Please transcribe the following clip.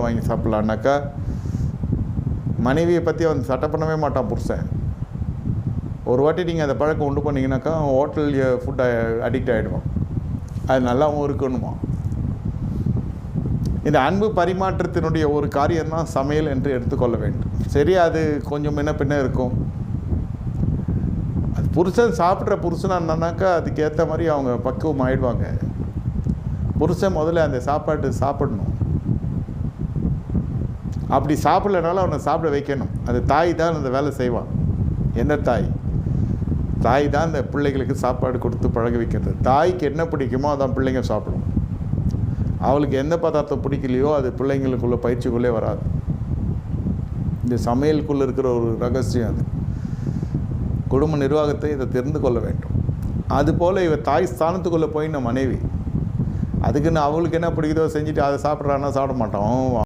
வாங்கி சாப்பிட்லான்னாக்கா மனைவியை பற்றி அவன் சட்டை பண்ணவே மாட்டான் புருஷன். ஒரு வாட்டி நீங்கள் அந்த பழக்கம் உண்டு பண்ணிங்கனாக்கா அவன் ஹோட்டல் ஃபுட் அடிக்ட் ஆகிடுவான். அது நல்லாவும் இருக்கணுமா. இந்த அன்பு பரிமாற்றத்தினுடைய ஒரு காரியம்தான் சமையல் என்று எடுத்துக்கொள்ள வேண்டும். சரி, அது கொஞ்சம் முன்ன பின்ன இருக்கும். அது புருஷன் சாப்பிட்ற புருஷனாக இருந்தானாக்கா அதுக்கேற்ற மாதிரி அவங்க பக்குவம் ஆகிடுவாங்க. புருஷன் முதல்ல அந்த சாப்பாட்டு சாப்பிடணும். அப்படி சாப்பிட்லனாலும் அவனை சாப்பிட வைக்கணும். அது தாய் தான் அந்த வேலை செய்வான். என்ன தாய்? தாய் தான் அந்த பிள்ளைகளுக்கு சாப்பாடு கொடுத்து பழக வைக்கிறது. தாய்க்கு என்ன பிடிக்குமோ அதான் பிள்ளைங்க சாப்பிடும். அவளுக்கு எந்த பதார்த்தம் பிடிக்கலையோ அது பிள்ளைங்களுக்குள்ள பயிற்சிக்குள்ளே வராது. இந்த சமையலுக்குள்ளே இருக்கிற ஒரு ரகசியம் அது. குடும்ப நிர்வாகத்தை இதை தெரிந்து கொள்ள வேண்டும். அதுபோல் இவ தாய் ஸ்தானத்துக்குள்ளே போயின மனைவி. அதுக்குன்னு அவளுக்கு என்ன பிடிக்குதோ செஞ்சுட்டு அதை சாப்பிட்றான்னா சாப்பிட மாட்டான்.